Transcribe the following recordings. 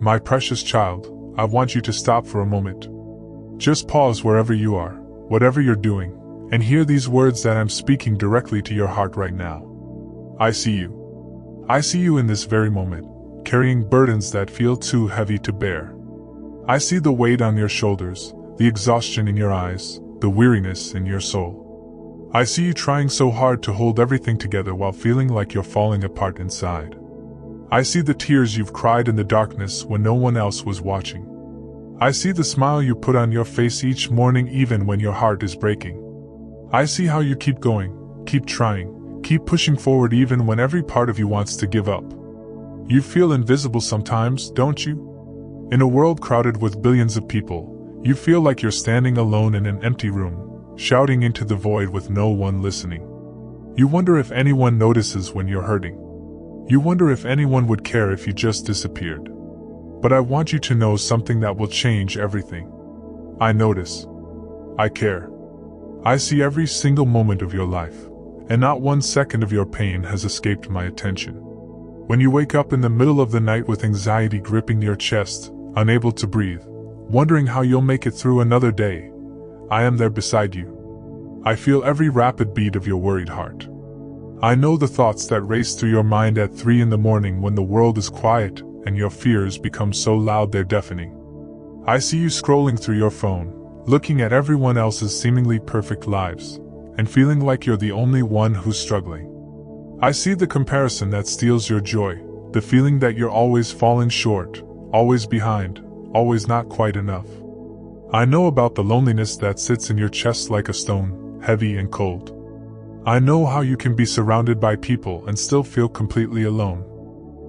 My precious child, I want you to stop for a moment. Just pause wherever you are, whatever you're doing, and hear these words that I'm speaking directly to your heart right now. I see you. I see you in this very moment, carrying burdens that feel too heavy to bear. I see the weight on your shoulders, the exhaustion in your eyes, the weariness in your soul. I see you trying so hard to hold everything together while feeling like you're falling apart inside. I see the tears you've cried in the darkness when no one else was watching. I see the smile you put on your face each morning even when your heart is breaking. I see how you keep going, keep trying, keep pushing forward even when every part of you wants to give up. You feel invisible sometimes, don't you? In a world crowded with billions of people, you feel like you're standing alone in an empty room, shouting into the void with no one listening. You wonder if anyone notices when you're hurting. You wonder if anyone would care if you just disappeared. But I want you to know something that will change everything. I notice. I care. I see every single moment of your life, and not 1 second of your pain has escaped my attention. When you wake up in the middle of the night with anxiety gripping your chest, unable to breathe, wondering how you'll make it through another day, I am there beside you. I feel every rapid beat of your worried heart. I know the thoughts that race through your mind at 3 in the morning when the world is quiet and your fears become so loud they're deafening. I see you scrolling through your phone, looking at everyone else's seemingly perfect lives, and feeling like you're the only one who's struggling. I see the comparison that steals your joy, the feeling that you're always falling short, always behind, always not quite enough. I know about the loneliness that sits in your chest like a stone, heavy and cold. I know how you can be surrounded by people and still feel completely alone.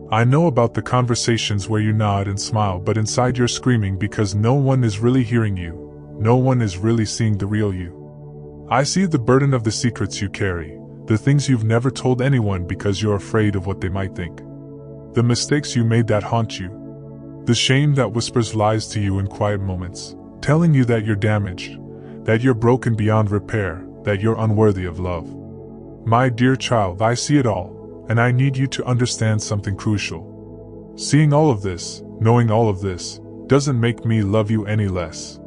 I know about the conversations where you nod and smile but inside you're screaming because no one is really hearing you, no one is really seeing the real you. I see the burden of the secrets you carry, the things you've never told anyone because you're afraid of what they might think. The mistakes you made that haunt you. The shame that whispers lies to you in quiet moments, telling you that you're damaged, that you're broken beyond repair, that you're unworthy of love. My dear child, I see it all. And I need you to understand something crucial. Seeing all of this, knowing all of this, doesn't make me love you any less.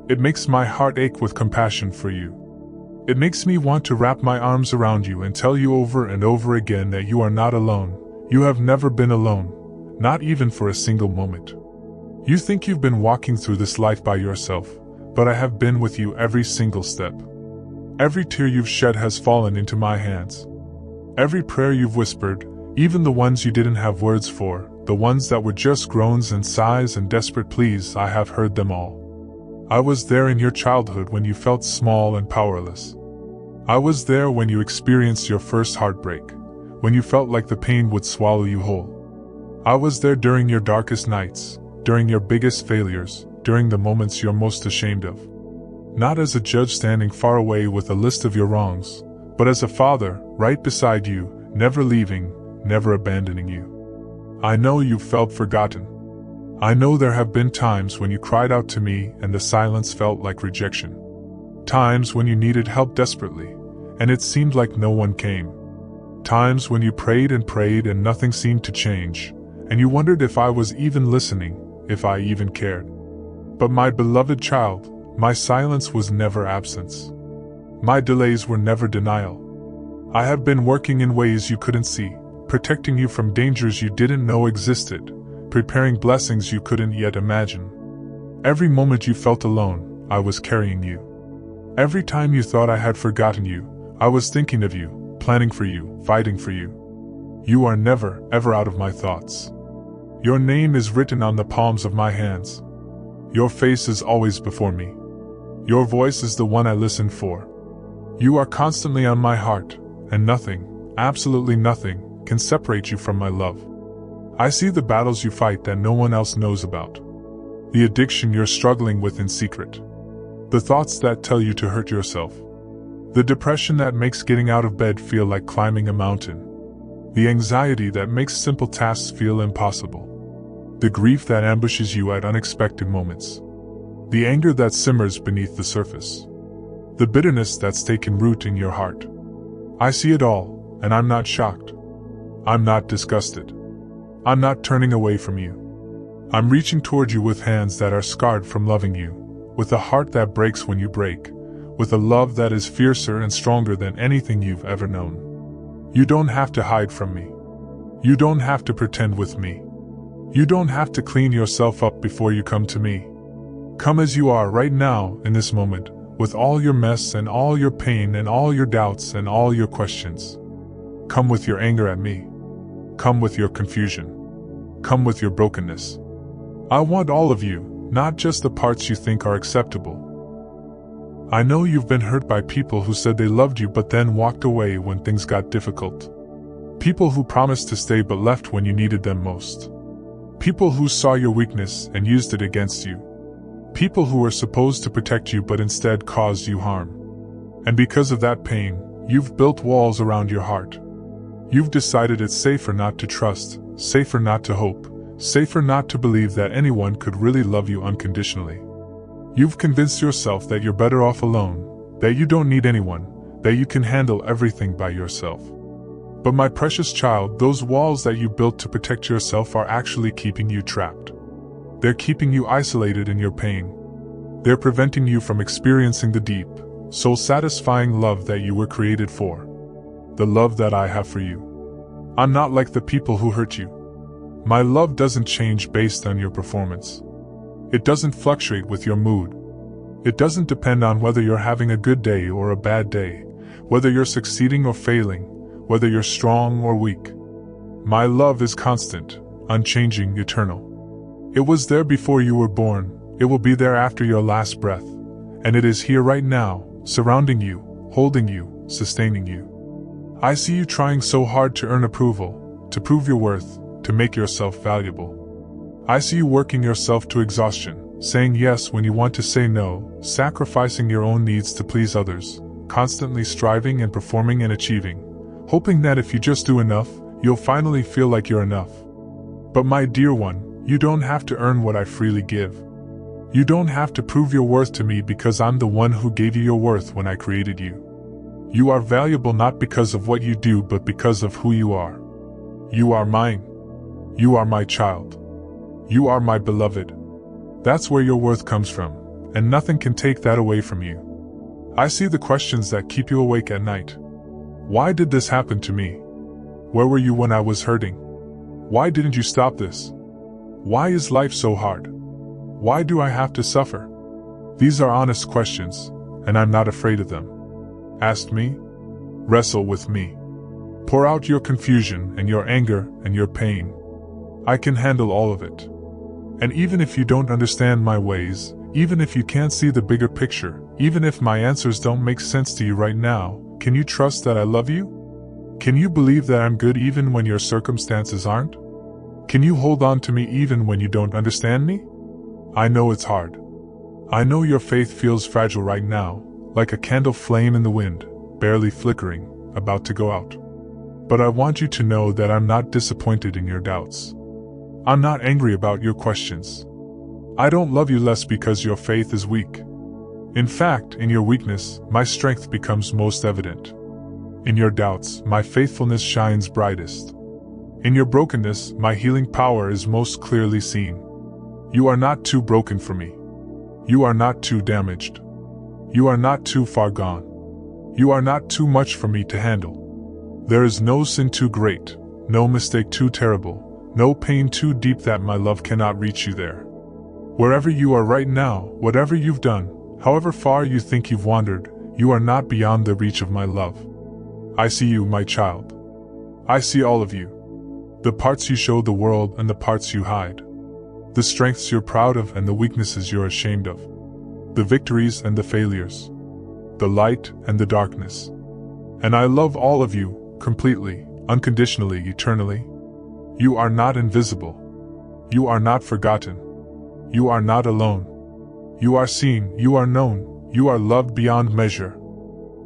It makes my heart ache with compassion for you. It makes me want to wrap my arms around you and tell you over and over again that you are not alone. You have never been alone, not even for a single moment. You think you've been walking through this life by yourself, but I have been with you every single step. Every tear you've shed has fallen into my hands. Every prayer you've whispered, even the ones you didn't have words for, the ones that were just groans and sighs and desperate pleas, I have heard them all. I was there in your childhood when you felt small and powerless. I was there when you experienced your first heartbreak, when you felt like the pain would swallow you whole. I was there during your darkest nights, during your biggest failures, during the moments you're most ashamed of. Not as a judge standing far away with a list of your wrongs, but as a father, right beside you, never leaving, never abandoning you. I know you've felt forgotten. I know there have been times when you cried out to me and the silence felt like rejection. Times when you needed help desperately, and it seemed like no one came. Times when you prayed and nothing seemed to change, and you wondered if I was even listening, if I even cared. But my beloved child, my silence was never absence. My delays were never denial. I have been working in ways you couldn't see, protecting you from dangers you didn't know existed, preparing blessings you couldn't yet imagine. Every moment you felt alone, I was carrying you. Every time you thought I had forgotten you, I was thinking of you, planning for you, fighting for you. You are never, ever out of my thoughts. Your name is written on the palms of my hands. Your face is always before me. Your voice is the one I listen for. You are constantly on my heart, and nothing, absolutely nothing, can separate you from my love. I see the battles you fight that no one else knows about. The addiction you're struggling with in secret. The thoughts that tell you to hurt yourself. The depression that makes getting out of bed feel like climbing a mountain. The anxiety that makes simple tasks feel impossible. The grief that ambushes you at unexpected moments. The anger that simmers beneath the surface. The bitterness that's taken root in your heart. I see it all, and I'm not shocked. I'm not disgusted. I'm not turning away from you. I'm reaching toward you with hands that are scarred from loving you, with a heart that breaks when you break, with a love that is fiercer and stronger than anything you've ever known. You don't have to hide from me. You don't have to pretend with me. You don't have to clean yourself up before you come to me. Come as you are right now, in this moment, with all your mess and all your pain and all your doubts and all your questions. Come with your anger at me. Come with your confusion. Come with your brokenness. I want all of you, not just the parts you think are acceptable. I know you've been hurt by people who said they loved you but then walked away when things got difficult. People who promised to stay but left when you needed them most. People who saw your weakness and used it against you. People who were supposed to protect you but instead caused you harm. And because of that pain, you've built walls around your heart. You've decided it's safer not to trust, safer not to hope, safer not to believe that anyone could really love you unconditionally. You've convinced yourself that you're better off alone, that you don't need anyone, that you can handle everything by yourself. But my precious child, those walls that you built to protect yourself are actually keeping you trapped. They're keeping you isolated in your pain. They're preventing you from experiencing the deep, soul-satisfying love that you were created for. The love that I have for you. I'm not like the people who hurt you. My love doesn't change based on your performance. It doesn't fluctuate with your mood. It doesn't depend on whether you're having a good day or a bad day, whether you're succeeding or failing, whether you're strong or weak. My love is constant, unchanging, eternal. It was there before you were born, it will be there after your last breath, and it is here right now, surrounding you, holding you, sustaining you. I see you trying so hard to earn approval, to prove your worth, to make yourself valuable. I see you working yourself to exhaustion, saying yes when you want to say no, sacrificing your own needs to please others, constantly striving and performing and achieving, hoping that if you just do enough, you'll finally feel like you're enough. But my dear one, you don't have to earn what I freely give. You don't have to prove your worth to me because I'm the one who gave you your worth when I created you. You are valuable not because of what you do but because of who you are. You are mine. You are my child. You are my beloved. That's where your worth comes from, and nothing can take that away from you. I see the questions that keep you awake at night. Why did this happen to me? Where were you when I was hurting? Why didn't you stop this? Why is life so hard? Why do I have to suffer? These are honest questions, and I'm not afraid of them. Ask me. Wrestle with me. Pour out your confusion and your anger and your pain. I can handle all of it. And even if you don't understand my ways, even if you can't see the bigger picture, even if my answers don't make sense to you right now, can you trust that I love you? Can you believe that I'm good even when your circumstances aren't? Can you hold on to me even when you don't understand me? I know it's hard. I know your faith feels fragile right now, like a candle flame in the wind, barely flickering, about to go out. But I want you to know that I'm not disappointed in your doubts. I'm not angry about your questions. I don't love you less because your faith is weak. In fact, in your weakness, my strength becomes most evident. In your doubts, my faithfulness shines brightest. In your brokenness, my healing power is most clearly seen. You are not too broken for me. You are not too damaged. You are not too far gone. You are not too much for me to handle. There is no sin too great, no mistake too terrible, no pain too deep that my love cannot reach you there. Wherever you are right now, whatever you've done, however far you think you've wandered, you are not beyond the reach of my love. I see you, my child. I see all of you. The parts you show the world and the parts you hide. The strengths you're proud of and the weaknesses you're ashamed of. The victories and the failures. The light and the darkness. And I love all of you, completely, unconditionally, eternally. You are not invisible. You are not forgotten. You are not alone. You are seen, you are known, you are loved beyond measure.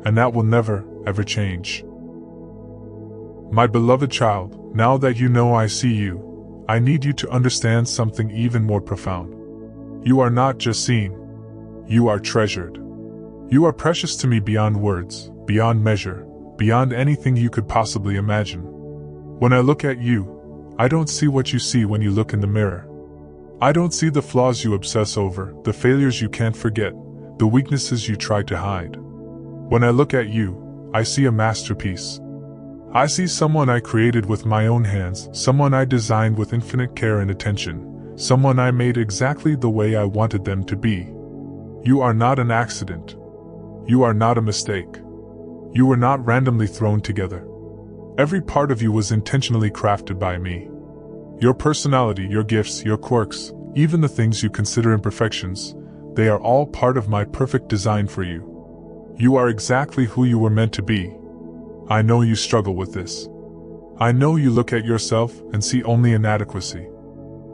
And that will never, ever change. My beloved child, now that you know I see you, I need you to understand something even more profound. You are not just seen. You are treasured. You are precious to me beyond words, beyond measure, beyond anything you could possibly imagine. When I look at you, I don't see what you see when you look in the mirror. I don't see the flaws you obsess over, the failures you can't forget, the weaknesses you try to hide. When I look at you, I see a masterpiece. I see someone I created with my own hands, someone I designed with infinite care and attention, someone I made exactly the way I wanted them to be. You are not an accident. You are not a mistake. You were not randomly thrown together. Every part of you was intentionally crafted by me. Your personality, your gifts, your quirks, even the things you consider imperfections, they are all part of my perfect design for you. You are exactly who you were meant to be. I know you struggle with this. I know you look at yourself and see only inadequacy.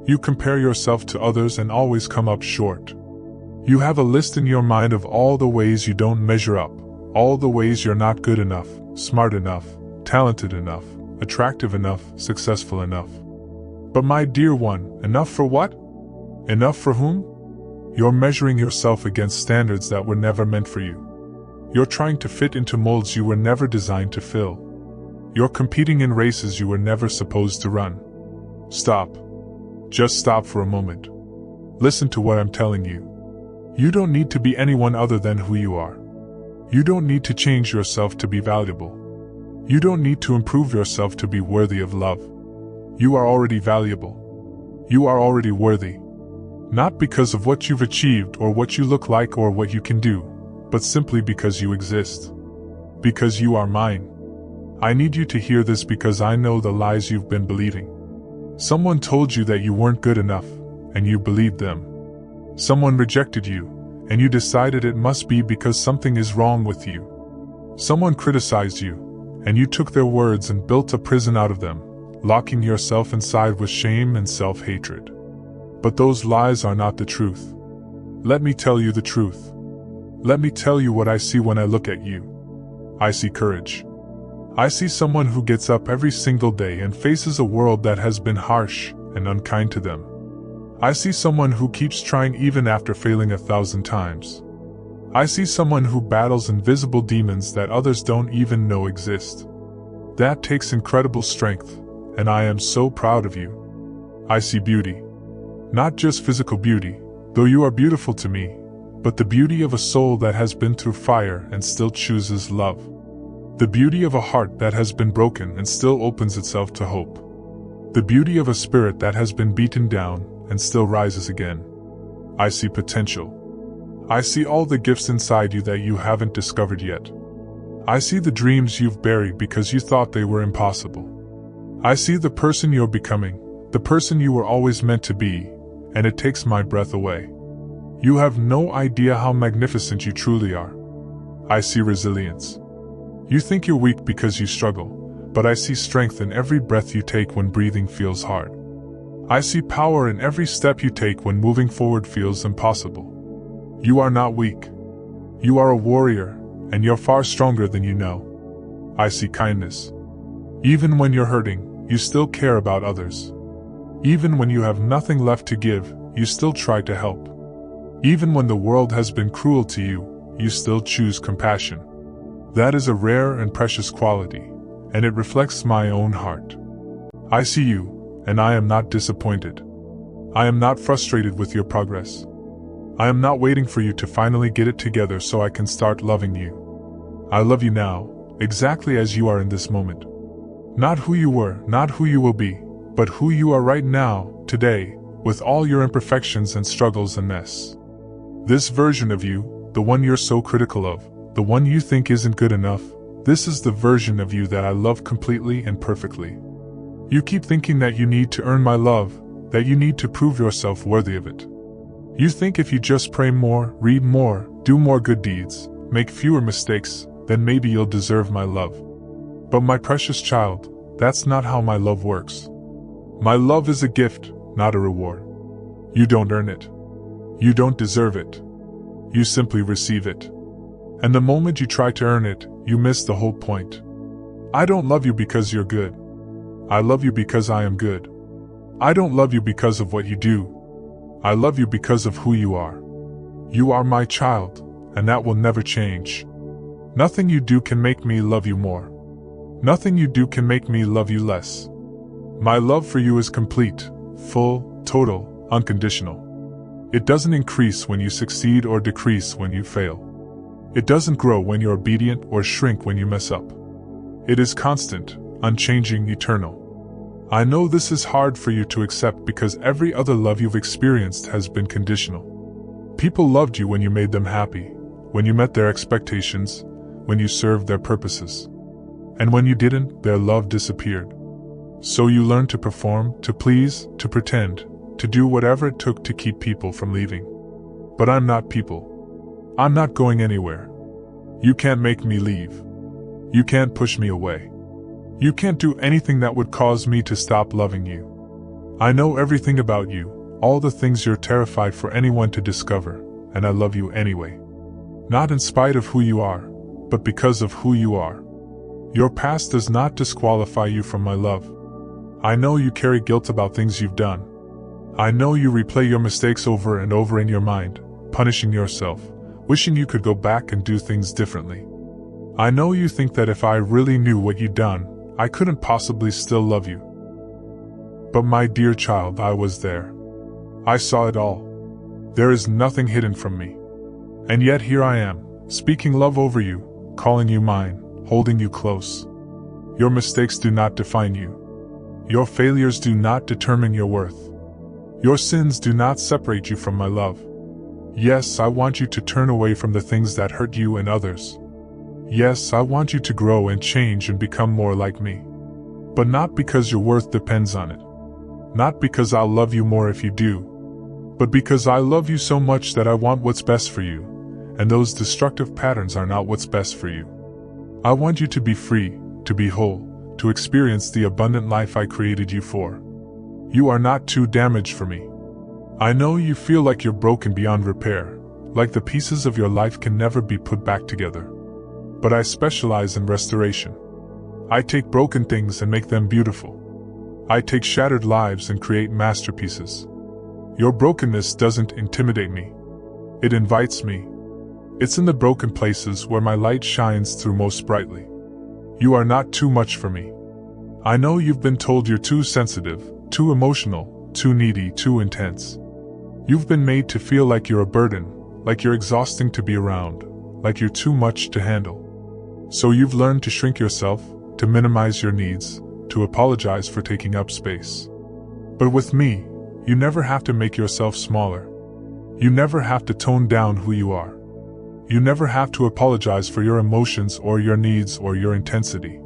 You compare yourself to others and always come up short. You have a list in your mind of all the ways you don't measure up, all the ways you're not good enough, smart enough, talented enough, attractive enough, successful enough. But my dear one, enough for what? Enough for whom? You're measuring yourself against standards that were never meant for you. You're trying to fit into molds you were never designed to fill. You're competing in races you were never supposed to run. Stop. Just stop for a moment. Listen to what I'm telling you. You don't need to be anyone other than who you are. You don't need to change yourself to be valuable. You don't need to improve yourself to be worthy of love. You are already valuable. You are already worthy. Not because of what you've achieved or what you look like or what you can do, but simply because you exist. Because you are mine. I need you to hear this because I know the lies you've been believing. Someone told you that you weren't good enough, and you believed them. Someone rejected you, and you decided it must be because something is wrong with you. Someone criticized you, and you took their words and built a prison out of them, locking yourself inside with shame and self-hatred. But those lies are not the truth. Let me tell you the truth. Let me tell you what I see when I look at you. I see courage. I see someone who gets up every single day and faces a world that has been harsh and unkind to them. I see someone who keeps trying even after failing 1,000 times. I see someone who battles invisible demons that others don't even know exist. That takes incredible strength, and I am so proud of you. I see beauty. Not just physical beauty, though you are beautiful to me, but the beauty of a soul that has been through fire and still chooses love. The beauty of a heart that has been broken and still opens itself to hope. The beauty of a spirit that has been beaten down and still rises again. I see potential. I see all the gifts inside you that you haven't discovered yet. I see the dreams you've buried because you thought they were impossible. I see the person you're becoming, the person you were always meant to be, and it takes my breath away. You have no idea how magnificent you truly are. I see resilience. You think you're weak because you struggle, but I see strength in every breath you take when breathing feels hard. I see power in every step you take when moving forward feels impossible. You are not weak. You are a warrior, and you're far stronger than you know. I see kindness. Even when you're hurting, you still care about others. Even when you have nothing left to give, you still try to help. Even when the world has been cruel to you, you still choose compassion. That is a rare and precious quality, and it reflects my own heart. I see you, and I am not disappointed. I am not frustrated with your progress. I am not waiting for you to finally get it together so I can start loving you. I love you now, exactly as you are in this moment. Not who you were, not who you will be, but who you are right now, today, with all your imperfections and struggles and mess. This version of you, the one you're so critical of, the one you think isn't good enough, this is the version of you that I love completely and perfectly. You keep thinking that you need to earn my love, that you need to prove yourself worthy of it. You think if you just pray more, read more, do more good deeds, make fewer mistakes, then maybe you'll deserve my love. But my precious child, that's not how my love works. My love is a gift, not a reward. You don't earn it. You don't deserve it. You simply receive it. And the moment you try to earn it, you miss the whole point. I don't love you because you're good. I love you because I am good. I don't love you because of what you do. I love you because of who you are. You are my child, and that will never change. Nothing you do can make me love you more. Nothing you do can make me love you less. My love for you is complete, full, total, unconditional. It doesn't increase when you succeed or decrease when you fail. It doesn't grow when you're obedient or shrink when you mess up. It is constant, unchanging, eternal. I know this is hard for you to accept because every other love you've experienced has been conditional. People loved you when you made them happy, when you met their expectations, when you served their purposes. And when you didn't, their love disappeared. So you learned to perform, to please, to pretend, to do whatever it took to keep people from leaving. But I'm not people. I'm not going anywhere. You can't make me leave. You can't push me away. You can't do anything that would cause me to stop loving you. I know everything about you, all the things you're terrified for anyone to discover, and I love you anyway. Not in spite of who you are, but because of who you are. Your past does not disqualify you from my love. I know you carry guilt about things you've done. I know you replay your mistakes over and over in your mind, punishing yourself, wishing you could go back and do things differently. I know you think that if I really knew what you'd done, I couldn't possibly still love you. But my dear child, I was there. I saw it all. There is nothing hidden from me. And yet here I am, speaking love over you, calling you mine, holding you close. Your mistakes do not define you. Your failures do not determine your worth. Your sins do not separate you from my love. Yes, I want you to turn away from the things that hurt you and others. Yes, I want you to grow and change and become more like me. But not because your worth depends on it. Not because I'll love you more if you do. But because I love you so much that I want what's best for you, and those destructive patterns are not what's best for you. I want you to be free, to be whole, to experience the abundant life I created you for. You are not too damaged for me. I know you feel like you're broken beyond repair, like the pieces of your life can never be put back together. But I specialize in restoration. I take broken things and make them beautiful. I take shattered lives and create masterpieces. Your brokenness doesn't intimidate me. It invites me. It's in the broken places where my light shines through most brightly. You are not too much for me. I know you've been told you're too sensitive, too emotional, too needy, too intense. You've been made to feel like you're a burden, like you're exhausting to be around, like you're too much to handle. So you've learned to shrink yourself, to minimize your needs, to apologize for taking up space. But with me, you never have to make yourself smaller. You never have to tone down who you are. You never have to apologize for your emotions or your needs or your intensity.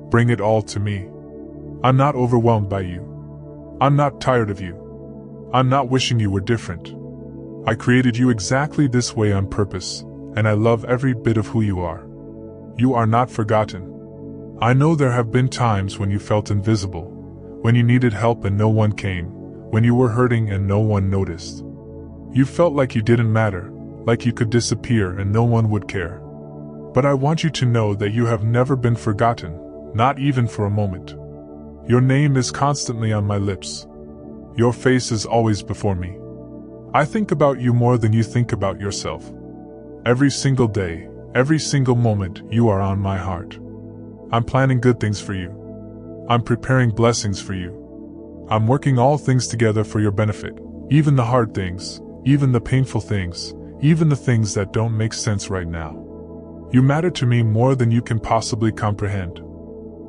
Bring it all to me. I'm not overwhelmed by you. I'm not tired of you. I'm not wishing you were different. I created you exactly this way on purpose, and I love every bit of who you are. You are not forgotten. I know there have been times when you felt invisible, when you needed help and no one came, when you were hurting and no one noticed. You felt like you didn't matter, like you could disappear and no one would care. But I want you to know that you have never been forgotten, not even for a moment. Your name is constantly on my lips. Your face is always before me. I think about you more than you think about yourself. Every single day, every single moment, you are on my heart. I'm planning good things for you. I'm preparing blessings for you. I'm working all things together for your benefit, even the hard things, even the painful things, even the things that don't make sense right now. You matter to me more than you can possibly comprehend.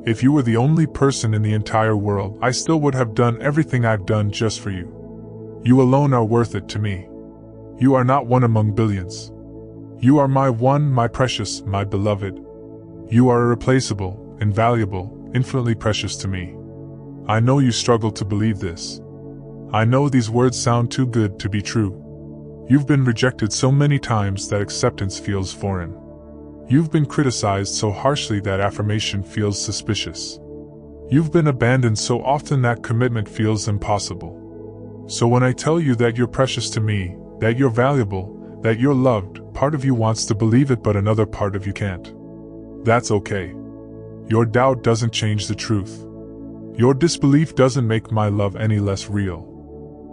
If you were the only person in the entire world, I still would have done everything I've done just for you. You alone are worth it to me. You are not one among billions. You are my one, my precious, my beloved. You are irreplaceable, invaluable, infinitely precious to me. I know you struggle to believe this. I know these words sound too good to be true. You've been rejected so many times that acceptance feels foreign. You've been criticized so harshly that affirmation feels suspicious. You've been abandoned so often that commitment feels impossible. So when I tell you that you're precious to me, that you're valuable, that you're loved, part of you wants to believe it but another part of you can't. That's okay. Your doubt doesn't change the truth. Your disbelief doesn't make my love any less real.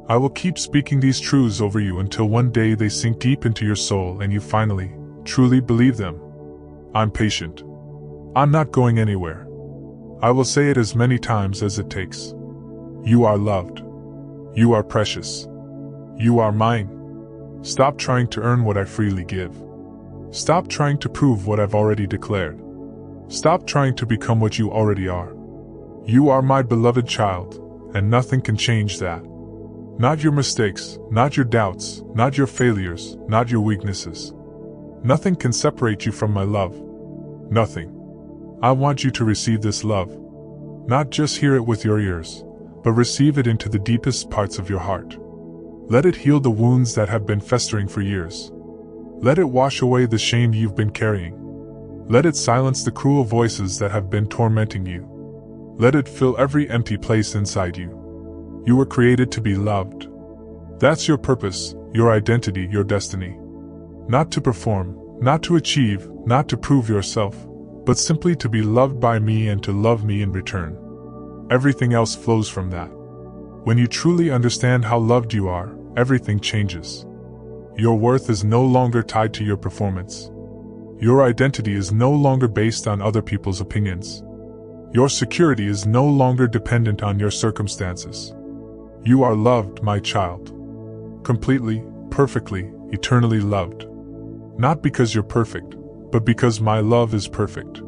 I will keep speaking these truths over you until one day they sink deep into your soul and you finally, truly believe them. I'm patient. I'm not going anywhere. I will say it as many times as it takes. You are loved. You are precious. You are mine. Stop trying to earn what I freely give. Stop trying to prove what I've already declared. Stop trying to become what you already are. You are my beloved child, and nothing can change that. Not your mistakes, not your doubts, not your failures, not your weaknesses. Nothing can separate you from my love. Nothing. I want you to receive this love. Not just hear it with your ears, but receive it into the deepest parts of your heart. Let it heal the wounds that have been festering for years. Let it wash away the shame you've been carrying. Let it silence the cruel voices that have been tormenting you. Let it fill every empty place inside you. You were created to be loved. That's your purpose, your identity, your destiny. Not to perform, not to achieve, not to prove yourself, but simply to be loved by me and to love me in return. Everything else flows from that. When you truly understand how loved you are, everything changes. Your worth is no longer tied to your performance. Your identity is no longer based on other people's opinions. Your security is no longer dependent on your circumstances. You are loved, my child. Completely, perfectly, eternally loved. Not because you're perfect, but because my love is perfect.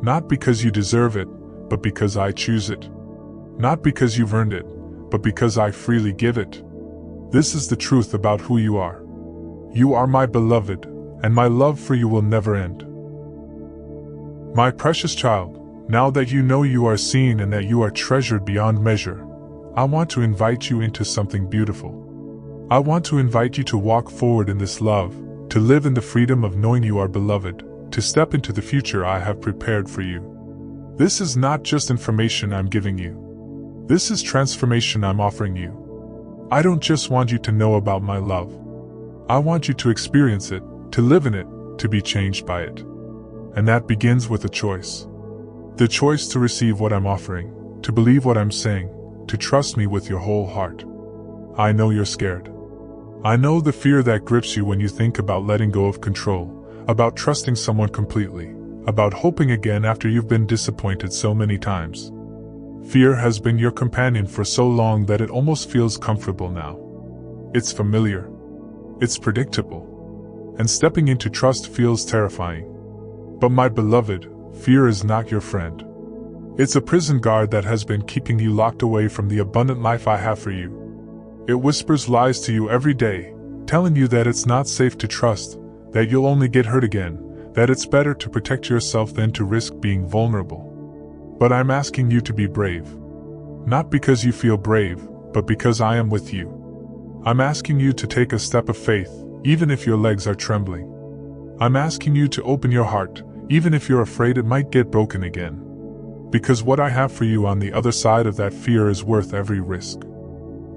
Not because you deserve it, but because I choose it. Not because you've earned it, but because I freely give it. This is the truth about who you are. You are my beloved, and my love for you will never end. My precious child, now that you know you are seen and that you are treasured beyond measure, I want to invite you into something beautiful. I want to invite you to walk forward in this love, to live in the freedom of knowing you are beloved, to step into the future I have prepared for you. This is not just information I'm giving you. This is transformation I'm offering you. I don't just want you to know about my love. I want you to experience it, to live in it, to be changed by it. And that begins with a choice. The choice to receive what I'm offering, to believe what I'm saying, to trust me with your whole heart. I know you're scared. I know the fear that grips you when you think about letting go of control, about trusting someone completely, about hoping again after you've been disappointed so many times. Fear has been your companion for so long that it almost feels comfortable now. It's familiar. It's predictable. And stepping into trust feels terrifying. But my beloved, fear is not your friend. It's a prison guard that has been keeping you locked away from the abundant life I have for you. It whispers lies to you every day, telling you that it's not safe to trust, that you'll only get hurt again, that it's better to protect yourself than to risk being vulnerable. But I'm asking you to be brave. Not because you feel brave, but because I am with you. I'm asking you to take a step of faith, even if your legs are trembling. I'm asking you to open your heart, even if you're afraid it might get broken again. Because what I have for you on the other side of that fear is worth every risk.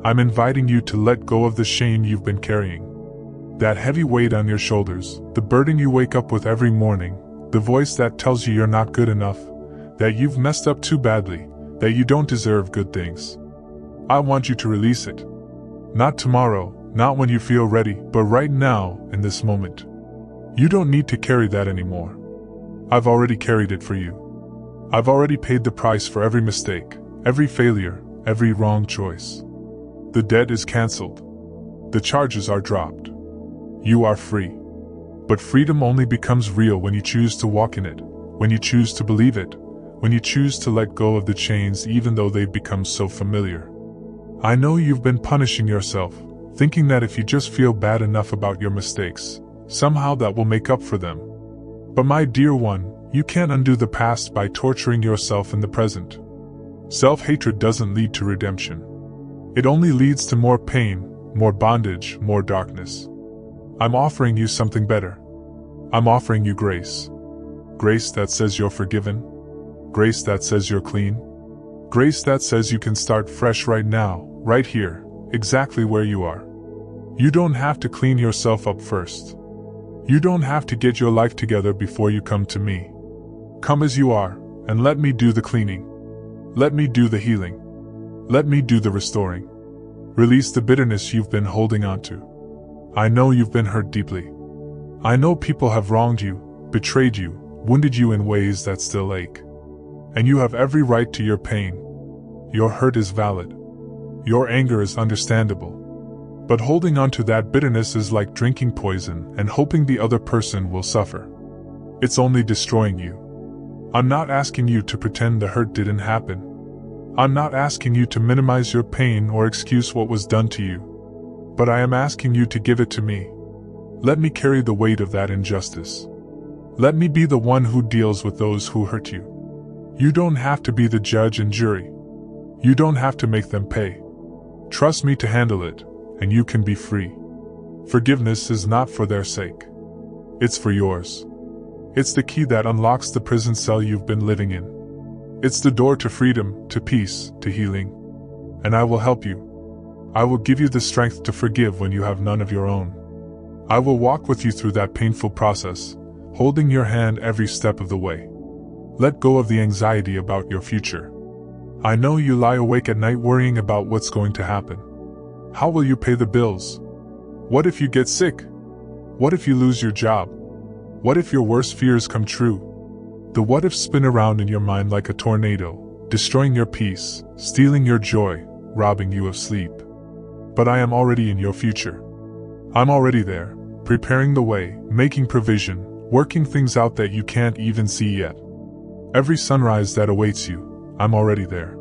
I'm inviting you to let go of the shame you've been carrying. That heavy weight on your shoulders, the burden you wake up with every morning, the voice that tells you you're not good enough, that you've messed up too badly, that you don't deserve good things. I want you to release it. Not tomorrow, not when you feel ready, but right now, in this moment. You don't need to carry that anymore. I've already carried it for you. I've already paid the price for every mistake, every failure, every wrong choice. The debt is canceled. The charges are dropped. You are free. But freedom only becomes real when you choose to walk in it, when you choose to believe it, when you choose to let go of the chains even though they've become so familiar. I know you've been punishing yourself, thinking that if you just feel bad enough about your mistakes, somehow that will make up for them. But my dear one, you can't undo the past by torturing yourself in the present. Self-hatred doesn't lead to redemption. It only leads to more pain, more bondage, more darkness. I'm offering you something better. I'm offering you grace. Grace that says you're forgiven. Grace that says you're clean. Grace that says you can start fresh right now, right here, exactly where you are. You don't have to clean yourself up first. You don't have to get your life together before you come to me. Come as you are, and let me do the cleaning. Let me do the healing. Let me do the restoring. Release the bitterness you've been holding on to. I know you've been hurt deeply. I know people have wronged you, betrayed you, wounded you in ways that still ache. And you have every right to your pain. Your hurt is valid. Your anger is understandable. But holding on to that bitterness is like drinking poison and hoping the other person will suffer. It's only destroying you. I'm not asking you to pretend the hurt didn't happen. I'm not asking you to minimize your pain or excuse what was done to you. But I am asking you to give it to me. Let me carry the weight of that injustice. Let me be the one who deals with those who hurt you. You don't have to be the judge and jury. You don't have to make them pay. Trust me to handle it, and you can be free. Forgiveness is not for their sake. It's for yours. It's the key that unlocks the prison cell you've been living in. It's the door to freedom, to peace, to healing. And I will help you. I will give you the strength to forgive when you have none of your own. I will walk with you through that painful process, holding your hand every step of the way. Let go of the anxiety about your future. I know you lie awake at night worrying about what's going to happen. How will you pay the bills? What if you get sick? What if you lose your job? What if your worst fears come true? The what ifs spin around in your mind like a tornado, destroying your peace, stealing your joy, robbing you of sleep. But I am already in your future. I'm already there, preparing the way, making provision, working things out that you can't even see yet. Every sunrise that awaits you, I'm already there.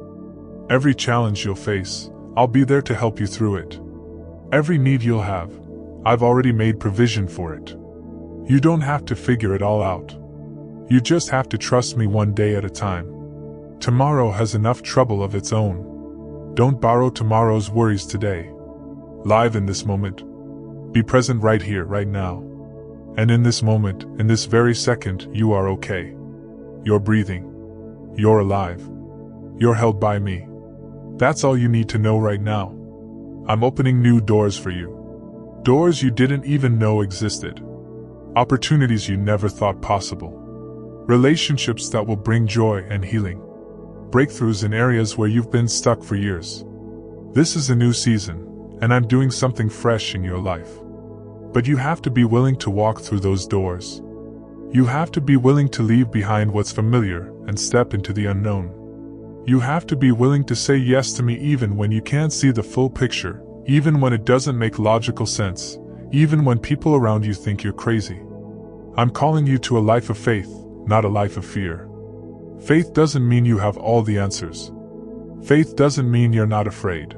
Every challenge you'll face, I'll be there to help you through it. Every need you'll have, I've already made provision for it. You don't have to figure it all out. You just have to trust me one day at a time. Tomorrow has enough trouble of its own. Don't borrow tomorrow's worries today. Live in this moment. Be present right here, right now. And in this moment, in this very second, you are okay. You're breathing. You're alive. You're held by me. That's all you need to know right now. I'm opening new doors for you. Doors you didn't even know existed. Opportunities you never thought possible. Relationships that will bring joy and healing. Breakthroughs in areas where you've been stuck for years. This is a new season, and I'm doing something fresh in your life. But you have to be willing to walk through those doors. You have to be willing to leave behind what's familiar and step into the unknown. You have to be willing to say yes to me even when you can't see the full picture, even when it doesn't make logical sense, even when people around you think you're crazy. I'm calling you to a life of faith, not a life of fear. Faith doesn't mean you have all the answers. Faith doesn't mean you're not afraid.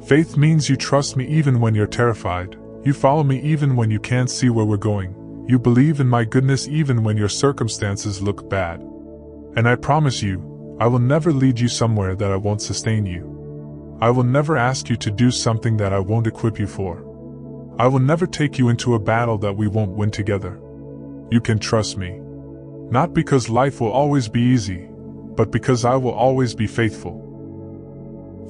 Faith means you trust me even when you're terrified, you follow me even when you can't see where we're going, you believe in my goodness even when your circumstances look bad. And I promise you, I will never lead you somewhere that I won't sustain you. I will never ask you to do something that I won't equip you for. I will never take you into a battle that we won't win together. You can trust me. Not because life will always be easy, but because I will always be faithful.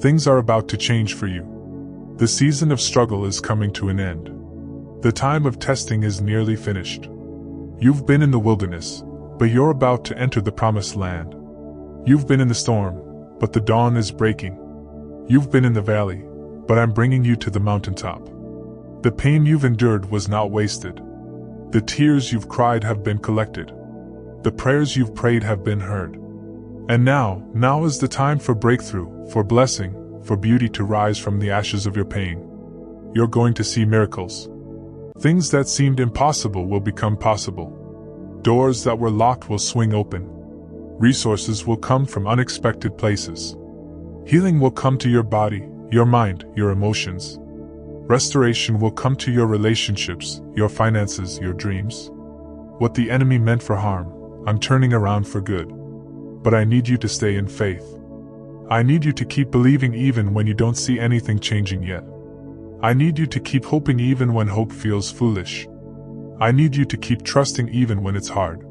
Things are about to change for you. The season of struggle is coming to an end. The time of testing is nearly finished. You've been in the wilderness, but you're about to enter the promised land. You've been in the storm, but the dawn is breaking. You've been in the valley, but I'm bringing you to the mountaintop. The pain you've endured was not wasted. The tears you've cried have been collected. The prayers you've prayed have been heard. And now is the time for breakthrough, for blessing, for beauty to rise from the ashes of your pain. You're going to see miracles. Things that seemed impossible will become possible. Doors that were locked will swing open. Resources will come from unexpected places. Healing will come to your body, your mind, your emotions. Restoration will come to your relationships, your finances, your dreams. What the enemy meant for harm, I'm turning around for good. But I need you to stay in faith. I need you to keep believing even when you don't see anything changing yet. I need you to keep hoping even when hope feels foolish. I need you to keep trusting even when it's hard.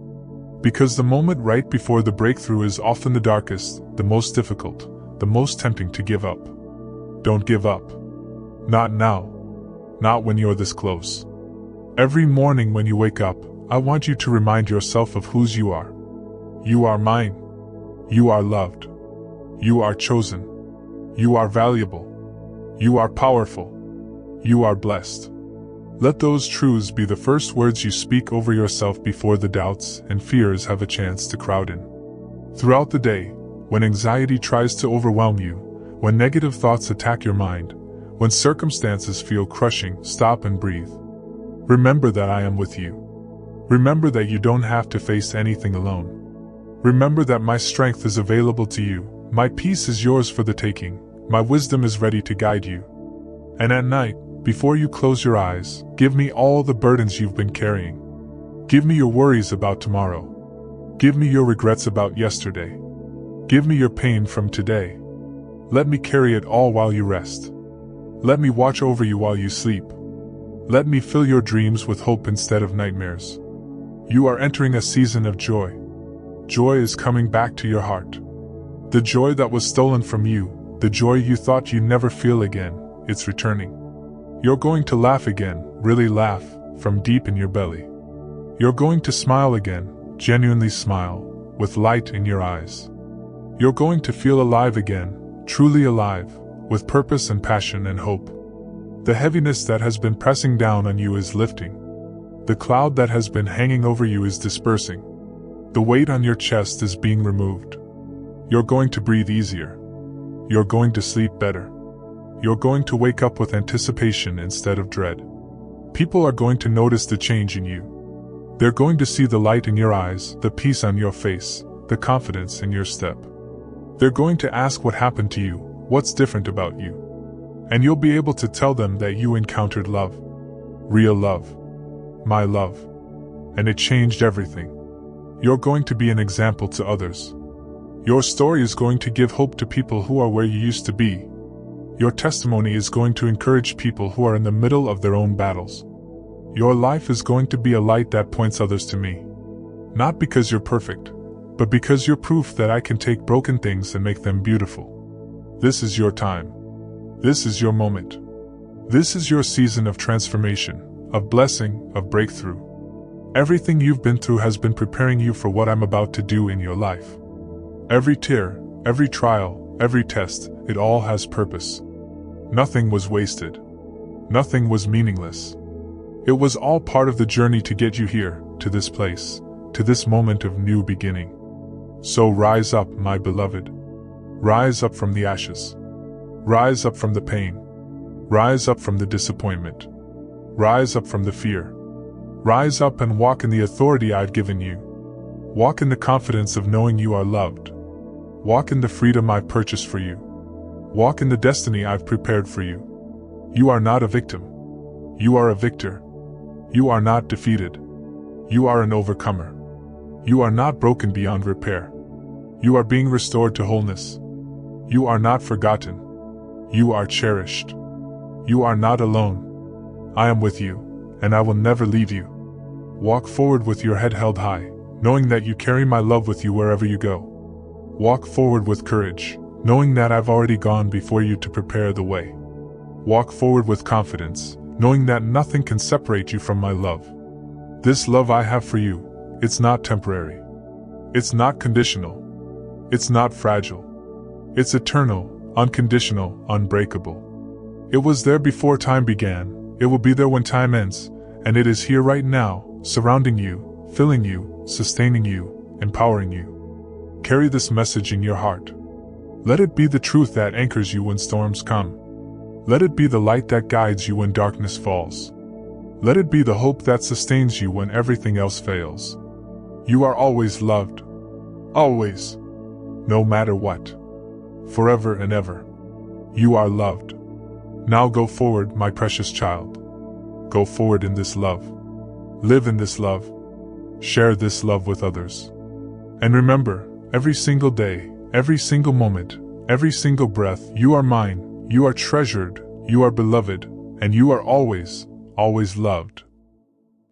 Because the moment right before the breakthrough is often the darkest, the most difficult, the most tempting to give up. Don't give up. Not now. Not when you're this close. Every morning when you wake up, I want you to remind yourself of whose you are. You are mine. You are loved. You are chosen. You are valuable. You are powerful. You are blessed. Let those truths be the first words you speak over yourself before the doubts and fears have a chance to crowd in. Throughout the day, when anxiety tries to overwhelm you, when negative thoughts attack your mind, When circumstances feel crushing, stop and breathe. Remember that I am with you. Remember that you don't have to face anything alone. Remember that my strength is available to you, my peace is yours for the taking, my wisdom is ready to guide you. And at night, before you close your eyes, give me all the burdens you've been carrying. Give me your worries about tomorrow. Give me your regrets about yesterday. Give me your pain from today. Let me carry it all while you rest. Let me watch over you while you sleep. Let me fill your dreams with hope instead of nightmares. You are entering a season of joy. Joy is coming back to your heart. The joy that was stolen from you, the joy you thought you'd never feel again, it's returning. You're going to laugh again, really laugh, from deep in your belly. You're going to smile again, genuinely smile, with light in your eyes. You're going to feel alive again, truly alive, with purpose and passion and hope. The heaviness that has been pressing down on you is lifting. The cloud that has been hanging over you is dispersing. The weight on your chest is being removed. You're going to breathe easier. You're going to sleep better. You're going to wake up with anticipation instead of dread. People are going to notice the change in you. They're going to see the light in your eyes, the peace on your face, the confidence in your step. They're going to ask what happened to you, what's different about you. And you'll be able to tell them that you encountered love. Real love. My love. And it changed everything. You're going to be an example to others. Your story is going to give hope to people who are where you used to be. Your testimony is going to encourage people who are in the middle of their own battles. Your life is going to be a light that points others to me. Not because you're perfect, but because you're proof that I can take broken things and make them beautiful. This is your time. This is your moment. This is your season of transformation, of blessing, of breakthrough. Everything you've been through has been preparing you for what I'm about to do in your life. Every tear, every trial, every test, it all has purpose. Nothing was wasted. Nothing was meaningless. It was all part of the journey to get you here, to this place, to this moment of new beginning. So rise up, my beloved. Rise up from the ashes. Rise up from the pain. Rise up from the disappointment. Rise up from the fear. Rise up and walk in the authority I've given you. Walk in the confidence of knowing you are loved. Walk in the freedom I've purchased for you. Walk in the destiny I've prepared for you. You are not a victim. You are a victor. You are not defeated. You are an overcomer. You are not broken beyond repair. You are being restored to wholeness. You are not forgotten. You are cherished. You are not alone. I am with you, and I will never leave you. Walk forward with your head held high, knowing that you carry my love with you wherever you go. Walk forward with courage, knowing that I've already gone before you to prepare the way. Walk forward with confidence, knowing that nothing can separate you from my love. This love I have for you, it's not temporary. It's not conditional. It's not fragile. It's eternal, unconditional, unbreakable. It was there before time began, it will be there when time ends, and it is here right now, surrounding you, filling you, sustaining you, empowering you. Carry this message in your heart. Let it be the truth that anchors you when storms come. Let it be the light that guides you when darkness falls. Let it be the hope that sustains you when everything else fails. You are always loved. Always. No matter what. Forever and ever. You are loved. Now go forward, my precious child. Go forward in this love. Live in this love. Share this love with others. And remember, every single day, every single moment, every single breath, you are mine, you are treasured, you are beloved, and you are always, always loved.